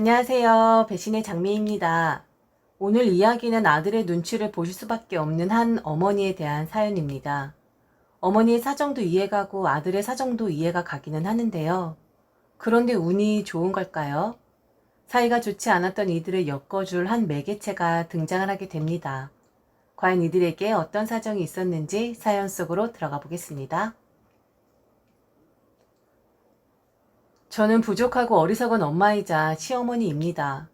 안녕하세요. 배신의 장미입니다. 오늘 이야기는 아들의 눈치를 보실 수밖에 없는 한 어머니에 대한 사연입니다. 어머니의 사정도 이해가고 아들의 사정도 이해가 가기는 하는데요. 그런데 운이 좋은 걸까요? 사이가 좋지 않았던 이들을 엮어줄 한 매개체가 등장을 하게 됩니다. 과연 이들에게 어떤 사정이 있었는지 사연 속으로 들어가 보겠습니다. 저는 부족하고 어리석은 엄마이자 시어머니입니다.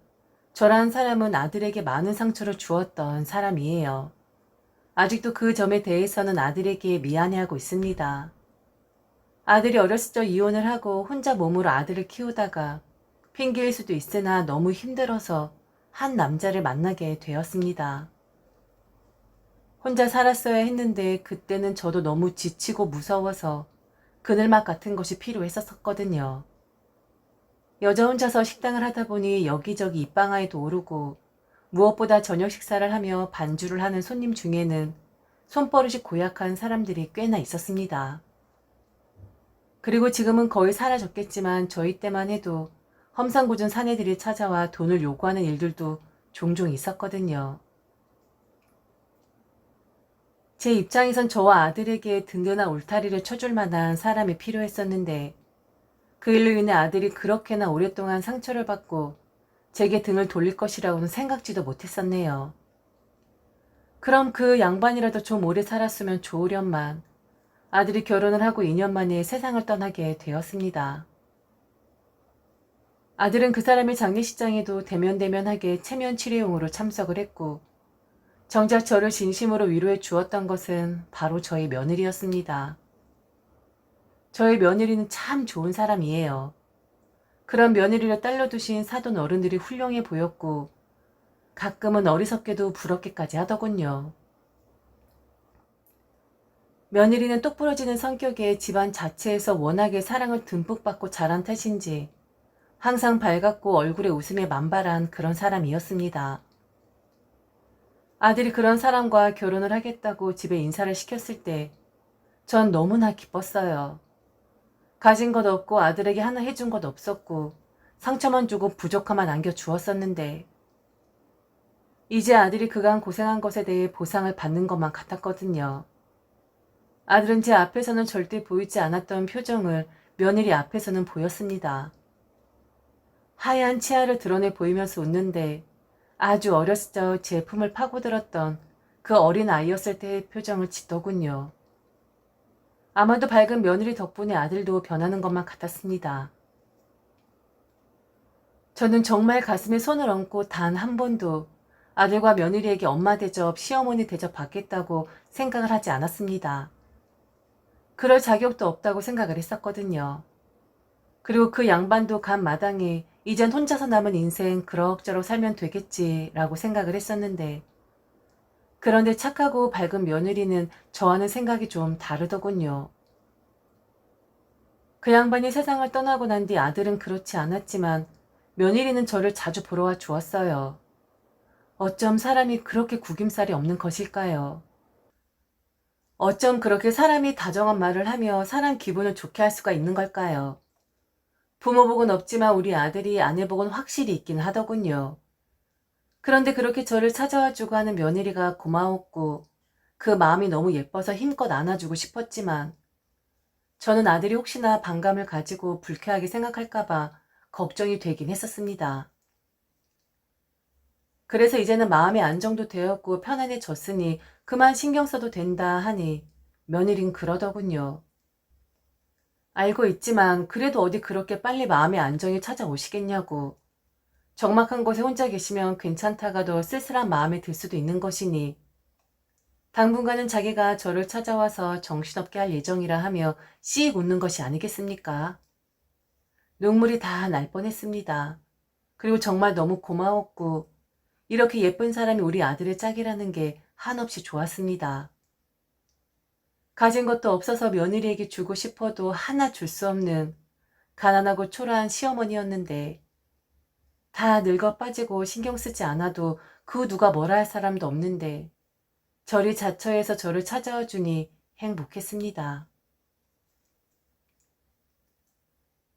저란 사람은 아들에게 많은 상처를 주었던 사람이에요. 아직도 그 점에 대해서는 아들에게 미안해하고 있습니다. 아들이 어렸을 적 이혼을 하고 혼자 몸으로 아들을 키우다가 핑계일 수도 있으나 너무 힘들어서 한 남자를 만나게 되었습니다. 혼자 살았어야 했는데 그때는 저도 너무 지치고 무서워서 그늘막 같은 것이 필요했었거든요. 여자 혼자서 식당을 하다 보니 여기저기 입방아에도 오르고 무엇보다 저녁 식사를 하며 반주를 하는 손님 중에는 손버릇이 고약한 사람들이 꽤나 있었습니다. 그리고 지금은 거의 사라졌겠지만 저희 때만 해도 험상궂은 사내들이 찾아와 돈을 요구하는 일들도 종종 있었거든요. 제 입장에선 저와 아들에게 든든한 울타리를 쳐줄 만한 사람이 필요했었는데 그 일로 인해 아들이 그렇게나 오랫동안 상처를 받고 제게 등을 돌릴 것이라고는 생각지도 못했었네요. 그럼 그 양반이라도 좀 오래 살았으면 좋으련만 아들이 결혼을 하고 2년 만에 세상을 떠나게 되었습니다. 아들은 그 사람의 장례식장에도 대면대면하게 체면 치료용으로 참석을 했고 정작 저를 진심으로 위로해 주었던 것은 바로 저희 며느리였습니다. 저희 며느리는 참 좋은 사람이에요. 그런 며느리를 딸로 두신 사돈 어른들이 훌륭해 보였고 가끔은 어리석게도 부럽게까지 하더군요. 며느리는 똑부러지는 성격에 집안 자체에서 워낙에 사랑을 듬뿍 받고 자란 탓인지 항상 밝았고 얼굴에 웃음이 만발한 그런 사람이었습니다. 아들이 그런 사람과 결혼을 하겠다고 집에 인사를 시켰을 때 전 너무나 기뻤어요. 가진 것 없고 아들에게 하나 해준 것 없었고 상처만 주고 부족함만 안겨주었었는데 이제 아들이 그간 고생한 것에 대해 보상을 받는 것만 같았거든요. 아들은 제 앞에서는 절대 보이지 않았던 표정을 며느리 앞에서는 보였습니다. 하얀 치아를 드러내 보이면서 웃는데 아주 어렸을 적 제 품을 파고들었던 그 어린 아이였을 때의 표정을 짓더군요. 아마도 밝은 며느리 덕분에 아들도 변하는 것만 같았습니다. 저는 정말 가슴에 손을 얹고 단 한 번도 아들과 며느리에게 엄마 대접, 시어머니 대접 받겠다고 생각을 하지 않았습니다. 그럴 자격도 없다고 생각을 했었거든요. 그리고 그 양반도 간 마당에 이젠 혼자서 남은 인생 그럭저럭 살면 되겠지라고 생각을 했었는데 그런데 착하고 밝은 며느리는 저와는 생각이 좀 다르더군요. 그 양반이 세상을 떠나고 난 뒤 아들은 그렇지 않았지만 며느리는 저를 자주 보러 와 주었어요. 어쩜 사람이 그렇게 구김살이 없는 것일까요? 어쩜 그렇게 사람이 다정한 말을 하며 사람 기분을 좋게 할 수가 있는 걸까요? 부모 복은 없지만 우리 아들이 아내 복은 확실히 있긴 하더군요. 그런데 그렇게 저를 찾아와주고 하는 며느리가 고마웠고 그 마음이 너무 예뻐서 힘껏 안아주고 싶었지만 저는 아들이 혹시나 반감을 가지고 불쾌하게 생각할까봐 걱정이 되긴 했었습니다. 그래서 이제는 마음의 안정도 되었고 편안해졌으니 그만 신경 써도 된다 하니 며느린 그러더군요. 알고 있지만 그래도 어디 그렇게 빨리 마음의 안정이 찾아오시겠냐고. 적막한 곳에 혼자 계시면 괜찮다가도 쓸쓸한 마음이 들 수도 있는 것이니 당분간은 자기가 저를 찾아와서 정신없게 할 예정이라 하며 씩 웃는 것이 아니겠습니까? 눈물이 다 날 뻔했습니다. 그리고 정말 너무 고마웠고 이렇게 예쁜 사람이 우리 아들의 짝이라는 게 한없이 좋았습니다. 가진 것도 없어서 며느리에게 주고 싶어도 하나 줄 수 없는 가난하고 초라한 시어머니였는데 다 늙어 빠지고 신경 쓰지 않아도 그 누가 뭐라 할 사람도 없는데 저리 자처해서 저를 찾아와 주니 행복했습니다.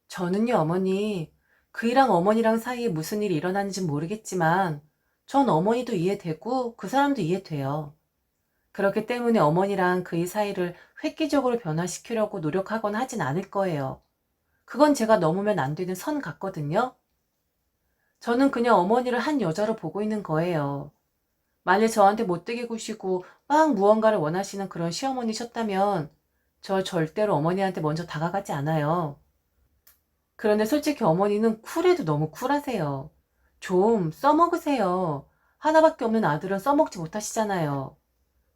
저는요, 어머니, 그이랑 어머니랑 사이에 무슨 일이 일어나는지 모르겠지만 전 어머니도 이해되고 그 사람도 이해돼요. 그렇기 때문에 어머니랑 그의 사이를 획기적으로 변화시키려고 노력하거나 하진 않을 거예요. 그건 제가 넘으면 안 되는 선 같거든요. 저는 그냥 어머니를 한 여자로 보고 있는 거예요. 만일 저한테 못되게 구시고 막 무언가를 원하시는 그런 시어머니셨다면 저 절대로 어머니한테 먼저 다가가지 않아요. 그런데 솔직히 어머니는 쿨해도 너무 쿨하세요. 좀 써먹으세요. 하나밖에 없는 아들은 써먹지 못하시잖아요.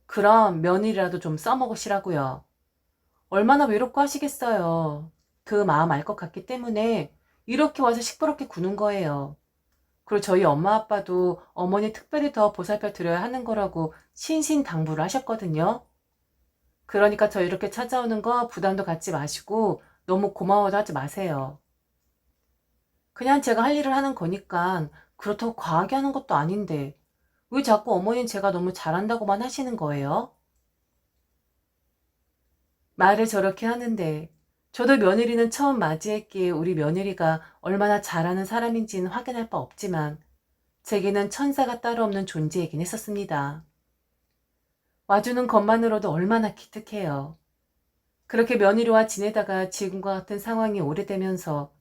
그럼 며느리라도 좀 써먹으시라고요. 얼마나 외롭고 하시겠어요. 그 마음 알 것 같기 때문에 이렇게 와서 시끄럽게 구는 거예요. 그리고 저희 엄마 아빠도 어머니 특별히 더 보살펴 드려야 하는 거라고 신신당부를 하셨거든요. 그러니까 저 이렇게 찾아오는 거 부담도 갖지 마시고 너무 고마워도 하지 마세요. 그냥 제가 할 일을 하는 거니까 그렇다고 과하게 하는 것도 아닌데 왜 자꾸 어머니는 제가 너무 잘한다고만 하시는 거예요? 말을 저렇게 하는데 저도 며느리는 처음 맞이했기에 우리 며느리가 얼마나 잘하는 사람인지는 확인할 바 없지만 제게는 천사가 따로 없는 존재이긴 했었습니다. 와주는 것만으로도 얼마나 기특해요. 그렇게 며느리와 지내다가 지금과 같은 상황이 오래되면서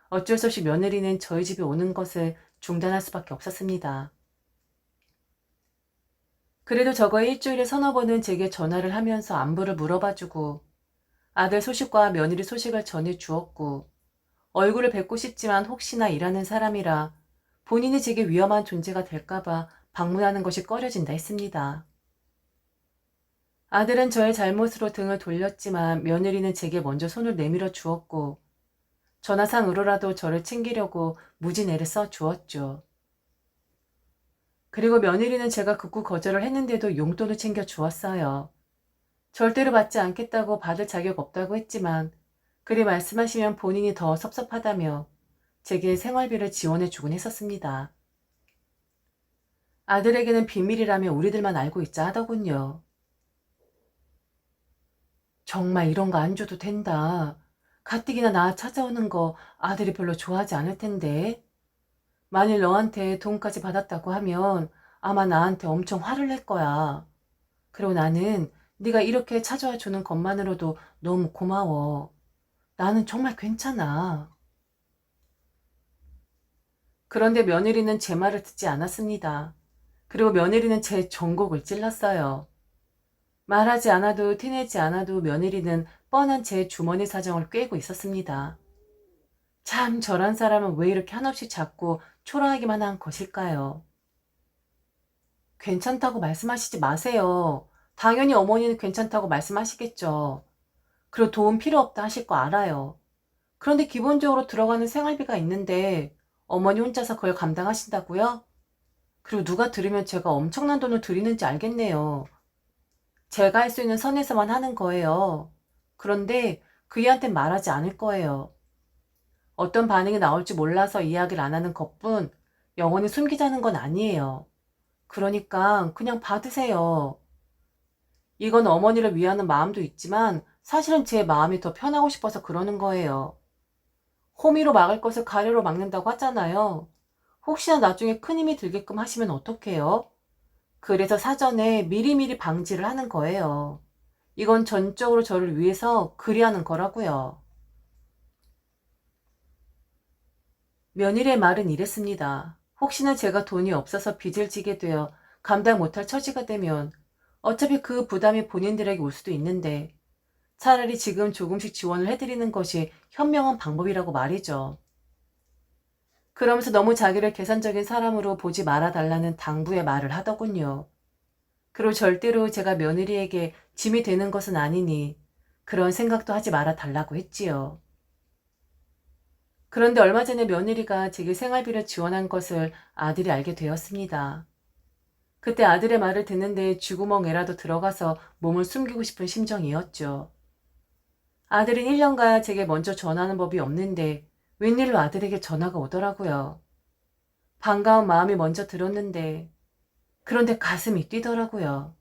어쩔 수 없이 며느리는 저희 집에 오는 것을 중단할 수밖에 없었습니다. 그래도 저거 일주일에 서너 번은 제게 전화를 하면서 안부를 물어봐주고 아들 소식과 며느리 소식을 전해주었고 얼굴을 뵙고 싶지만 혹시나 일하는 사람이라 본인이 제게 위험한 존재가 될까봐 방문하는 것이 꺼려진다 했습니다. 아들은 저의 잘못으로 등을 돌렸지만 며느리는 제게 먼저 손을 내밀어 주었고 전화상으로라도 저를 챙기려고 무진애를 써 주었죠. 그리고 며느리는 제가 극구 거절을 했는데도 용돈을 챙겨 주었어요. 절대로 받지 않겠다고 받을 자격 없다고 했지만 그리 말씀하시면 본인이 더 섭섭하다며 제게 생활비를 지원해 주곤 했었습니다. 아들에게는 비밀이라며 우리들만 알고 있자 하더군요. 정말 이런 거 안 줘도 된다. 가뜩이나 나 찾아오는 거 아들이 별로 좋아하지 않을 텐데. 만일 너한테 돈까지 받았다고 하면 아마 나한테 엄청 화를 낼 거야. 그리고 나는 네가 이렇게 찾아와 주는 것만으로도 너무 고마워. 나는 정말 괜찮아. 그런데 며느리는 제 말을 듣지 않았습니다. 그리고 며느리는 제 전곡을 찔렀어요. 말하지 않아도 티내지 않아도 며느리는 뻔한 제 주머니 사정을 꿰고 있었습니다. 참 저런 사람은 왜 이렇게 한없이 작고 초라하기만 한 것일까요? 괜찮다고 말씀하시지 마세요. 당연히 어머니는 괜찮다고 말씀하시겠죠. 그리고 도움 필요 없다 하실 거 알아요. 그런데 기본적으로 들어가는 생활비가 있는데 어머니 혼자서 그걸 감당하신다고요? 그리고 누가 들으면 제가 엄청난 돈을 드리는지 알겠네요. 제가 할 수 있는 선에서만 하는 거예요. 그런데 그이한테 말하지 않을 거예요. 어떤 반응이 나올지 몰라서 이야기를 안 하는 것뿐 영원히 숨기자는 건 아니에요. 그러니까 그냥 받으세요. 이건 어머니를 위하는 마음도 있지만 사실은 제 마음이 더 편하고 싶어서 그러는 거예요. 호미로 막을 것을 가래로 막는다고 하잖아요. 혹시나 나중에 큰 힘이 들게끔 하시면 어떡해요? 그래서 사전에 미리미리 방지를 하는 거예요. 이건 전적으로 저를 위해서 그리하는 거라고요. 며느리의 말은 이랬습니다. 혹시나 제가 돈이 없어서 빚을 지게 되어 감당 못할 처지가 되면 어차피 그 부담이 본인들에게 올 수도 있는데 차라리 지금 조금씩 지원을 해드리는 것이 현명한 방법이라고 말이죠. 그러면서 너무 자기를 계산적인 사람으로 보지 말아달라는 당부의 말을 하더군요. 그리고 절대로 제가 며느리에게 짐이 되는 것은 아니니 그런 생각도 하지 말아달라고 했지요. 그런데 얼마 전에 며느리가 제게 생활비를 지원한 것을 아들이 알게 되었습니다. 그때 아들의 말을 듣는데 쥐구멍에라도 들어가서 몸을 숨기고 싶은 심정이었죠. 아들은 1년가야 제게 먼저 전화하는 법이 없는데 웬일로 아들에게 전화가 오더라고요. 반가운 마음이 먼저 들었는데 그런데 가슴이 뛰더라고요.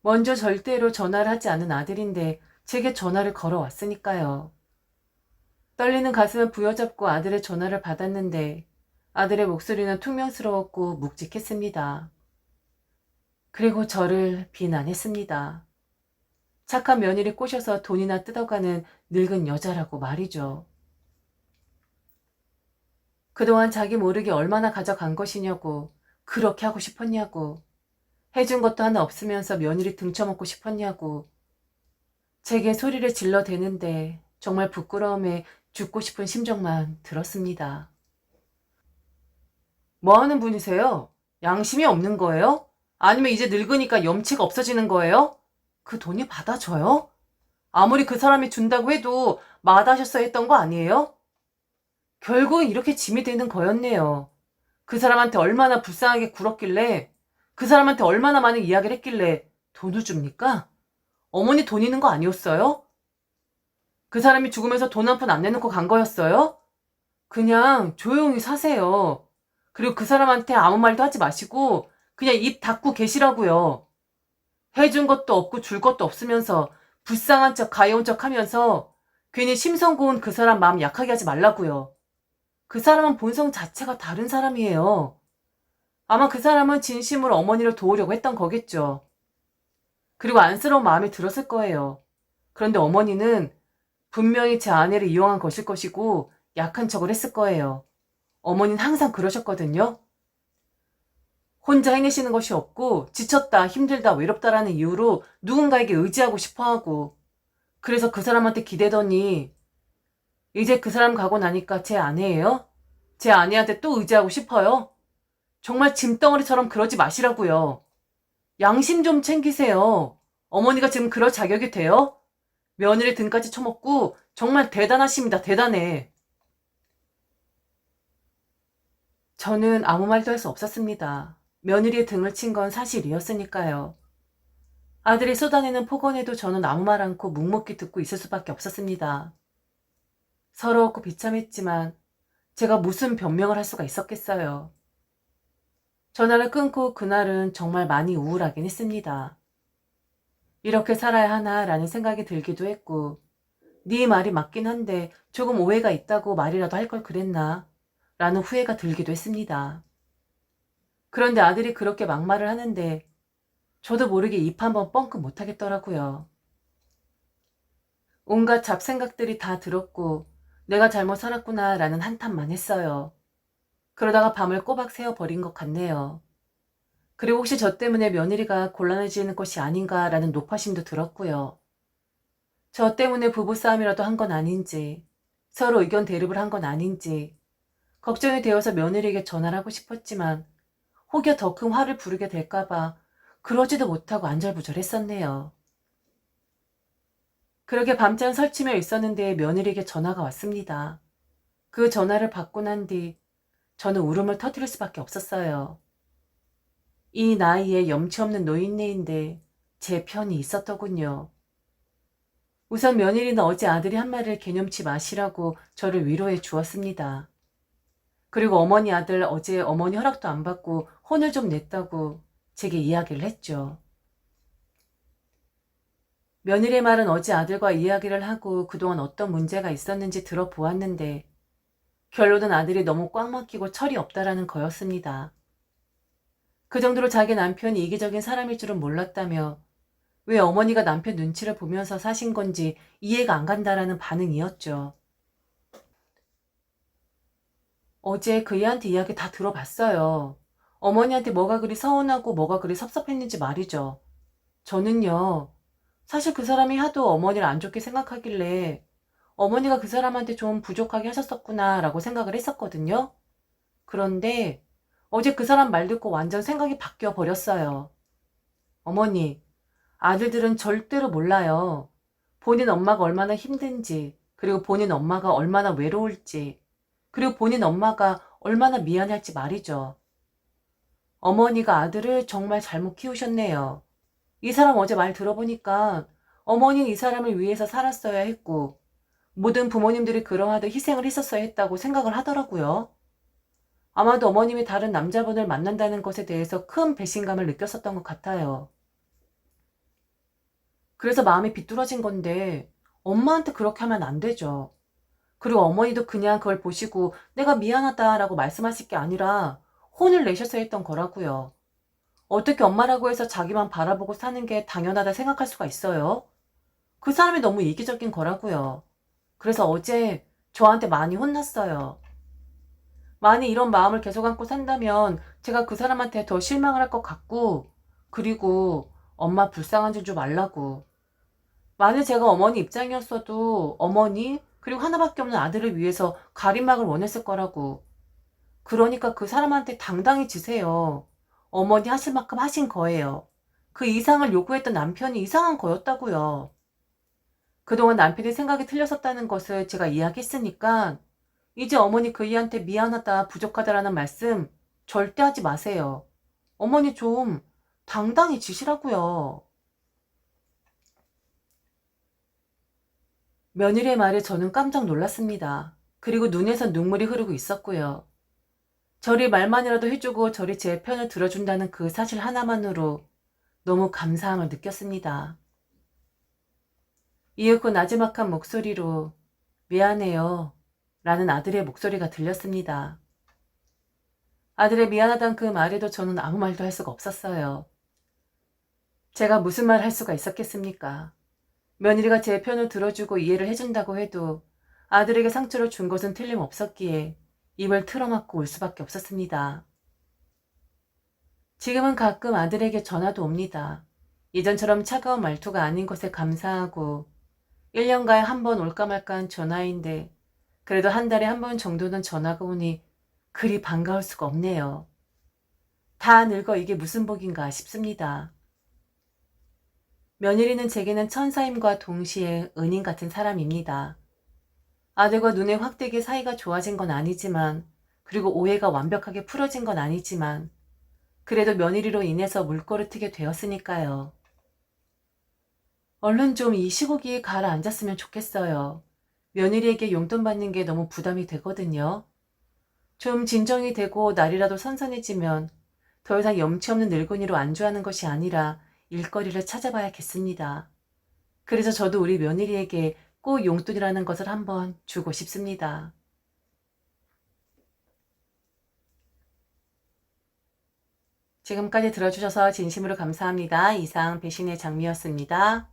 먼저 절대로 전화를 하지 않은 아들인데 제게 전화를 걸어왔으니까요. 떨리는 가슴을 부여잡고 아들의 전화를 받았는데 아들의 목소리는 퉁명스러웠고 묵직했습니다. 그리고 저를 비난했습니다. 착한 며느리 꼬셔서 돈이나 뜯어가는 늙은 여자라고 말이죠. 그동안 자기 모르게 얼마나 가져간 것이냐고, 그렇게 하고 싶었냐고, 해준 것도 하나 없으면서 며느리 등쳐먹고 싶었냐고, 제게 소리를 질러대는데 정말 부끄러움에 죽고 싶은 심정만 들었습니다. 뭐 하는 분이세요? 양심이 없는 거예요? 아니면 이제 늙으니까 염치가 없어지는 거예요? 그 돈이 받아줘요? 아무리 그 사람이 준다고 해도 마다하셨어야 했던 거 아니에요? 결국은 이렇게 짐이 되는 거였네요. 그 사람한테 얼마나 불쌍하게 굴었길래, 그 사람한테 얼마나 많은 이야기를 했길래 돈을 줍니까? 어머니 돈 있는 거 아니었어요? 그 사람이 죽으면서 돈 한 푼 안 내놓고 간 거였어요? 그냥 조용히 사세요. 그리고 그 사람한테 아무 말도 하지 마시고 그냥 입 닫고 계시라고요. 해준 것도 없고 줄 것도 없으면서 불쌍한 척 가여운 척 하면서 괜히 심성 고운 그 사람 마음 약하게 하지 말라고요. 그 사람은 본성 자체가 다른 사람이에요. 아마 그 사람은 진심으로 어머니를 도우려고 했던 거겠죠. 그리고 안쓰러운 마음이 들었을 거예요. 그런데 어머니는 분명히 제 아내를 이용한 것일 것이고 약한 척을 했을 거예요. 어머니는 항상 그러셨거든요. 혼자 해내시는 것이 없고 지쳤다, 힘들다, 외롭다라는 이유로 누군가에게 의지하고 싶어하고 그래서 그 사람한테 기대더니 이제 그 사람 가고 나니까 제 아내예요? 제 아내한테 또 의지하고 싶어요? 정말 짐덩어리처럼 그러지 마시라고요. 양심 좀 챙기세요. 어머니가 지금 그럴 자격이 돼요? 며느리 등까지 쳐먹고 정말 대단하십니다. 대단해. 저는 아무 말도 할 수 없었습니다. 며느리의 등을 친 건 사실이었으니까요. 아들이 쏟아내는 폭언에도 저는 아무 말 않고 묵묵히 듣고 있을 수밖에 없었습니다. 서러웠고 비참했지만 제가 무슨 변명을 할 수가 있었겠어요. 전화를 끊고 그날은 정말 많이 우울하긴 했습니다. 이렇게 살아야 하나라는 생각이 들기도 했고 네 말이 맞긴 한데 조금 오해가 있다고 말이라도 할 걸 그랬나 라는 후회가 들기도 했습니다. 그런데 아들이 그렇게 막말을 하는데 저도 모르게 입 한번 뻥끗 못하겠더라고요. 온갖 잡생각들이 다 들었고 내가 잘못 살았구나 라는 한탄만 했어요. 그러다가 밤을 꼬박 새어버린 것 같네요. 그리고 혹시 저 때문에 며느리가 곤란해지는 것이 아닌가라는 노파심도 들었고요. 저 때문에 부부싸움이라도 한 건 아닌지, 서로 의견 대립을 한 건 아닌지, 걱정이 되어서 며느리에게 전화를 하고 싶었지만 혹여 더 큰 화를 부르게 될까봐 그러지도 못하고 안절부절했었네요. 그렇게 밤잠 설치며 있었는데 며느리에게 전화가 왔습니다. 그 전화를 받고 난 뒤 저는 울음을 터뜨릴 수밖에 없었어요. 이 나이에 염치 없는 노인네인데 제 편이 있었더군요. 우선 며느리는 어제 아들이 한 말을 개념치 마시라고 저를 위로해 주었습니다. 그리고 어머니 아들 어제 어머니 허락도 안 받고 혼을 좀 냈다고 제게 이야기를 했죠. 며느리의 말은 어제 아들과 이야기를 하고 그동안 어떤 문제가 있었는지 들어보았는데 결론은 아들이 너무 꽉 막히고 철이 없다라는 거였습니다. 그 정도로 자기 남편이 이기적인 사람일 줄은 몰랐다며 왜 어머니가 남편 눈치를 보면서 사신 건지 이해가 안 간다라는 반응이었죠. 어제 그 애한테 이야기 다 들어봤어요. 어머니한테 뭐가 그리 서운하고 뭐가 그리 섭섭했는지 말이죠. 저는요, 사실 그 사람이 하도 어머니를 안 좋게 생각하길래 어머니가 그 사람한테 좀 부족하게 하셨었구나 라고 생각을 했었거든요. 그런데 어제 그 사람 말 듣고 완전 생각이 바뀌어 버렸어요. 어머니, 아들들은 절대로 몰라요. 본인 엄마가 얼마나 힘든지, 그리고 본인 엄마가 얼마나 외로울지, 그리고 본인 엄마가 얼마나 미안할지 말이죠. 어머니가 아들을 정말 잘못 키우셨네요. 이 사람 어제 말 들어보니까 어머니는 이 사람을 위해서 살았어야 했고 모든 부모님들이 그러하듯 희생을 했었어야 했다고 생각을 하더라고요. 아마도 어머님이 다른 남자분을 만난다는 것에 대해서 큰 배신감을 느꼈었던 것 같아요. 그래서 마음이 비뚤어진 건데 엄마한테 그렇게 하면 안 되죠. 그리고 어머니도 그냥 그걸 보시고 내가 미안하다라고 말씀하실 게 아니라 혼을 내셔서 했던 거라고요. 어떻게 엄마라고 해서 자기만 바라보고 사는 게 당연하다 생각할 수가 있어요? 그 사람이 너무 이기적인 거라고요. 그래서 어제 저한테 많이 혼났어요. 만약 이런 마음을 계속 안고 산다면 제가 그 사람한테 더 실망을 할 것 같고, 그리고 엄마 불쌍한 줄 좀 알라고. 만약 제가 어머니 입장이었어도 어머니 그리고 하나밖에 없는 아들을 위해서 가림막을 원했을 거라고. 그러니까 그 사람한테 당당히 지세요. 어머니 하실 만큼 하신 거예요. 그 이상을 요구했던 남편이 이상한 거였다고요. 그동안 남편의 생각이 틀렸었다는 것을 제가 이야기했으니까 이제 어머니 그이한테 미안하다, 부족하다라는 말씀 절대 하지 마세요. 어머니 좀 당당히 지시라고요. 며느리의 말에 저는 깜짝 놀랐습니다. 그리고 눈에서 눈물이 흐르고 있었고요. 저리 말만이라도 해주고 저리 제 편을 들어준다는 그 사실 하나만으로 너무 감사함을 느꼈습니다. 이윽고 나지막한 목소리로 미안해요 라는 아들의 목소리가 들렸습니다. 아들의 미안하다는 그 말에도 저는 아무 말도 할 수가 없었어요. 제가 무슨 말 할 수가 있었겠습니까? 며느리가 제 편을 들어주고 이해를 해준다고 해도 아들에게 상처를 준 것은 틀림없었기에 입을 틀어막고 울 수밖에 없었습니다. 지금은 가끔 아들에게 전화도 옵니다. 예전처럼 차가운 말투가 아닌 것에 감사하고 1년가에 한 번 올까 말까한 전화인데 그래도 한 달에 한 번 정도는 전화가 오니 그리 반가울 수가 없네요. 다 늙어 이게 무슨 복인가 싶습니다. 며느리는 제게는 천사임과 동시에 은인 같은 사람입니다. 아들과 눈에 확되게 사이가 좋아진 건 아니지만, 그리고 오해가 완벽하게 풀어진 건 아니지만, 그래도 며느리로 인해서 물꼬를 트게 되었으니까요. 얼른 좀 이 시국이 가라앉았으면 좋겠어요. 며느리에게 용돈 받는 게 너무 부담이 되거든요. 좀 진정이 되고 날이라도 선선해지면 더 이상 염치 없는 늙은이로 안주하는 것이 아니라 일거리를 찾아봐야겠습니다. 그래서 저도 우리 며느리에게 꼭 용돈이라는 것을 한번 주고 싶습니다. 지금까지 들어주셔서 진심으로 감사합니다. 이상 배신의 장미였습니다.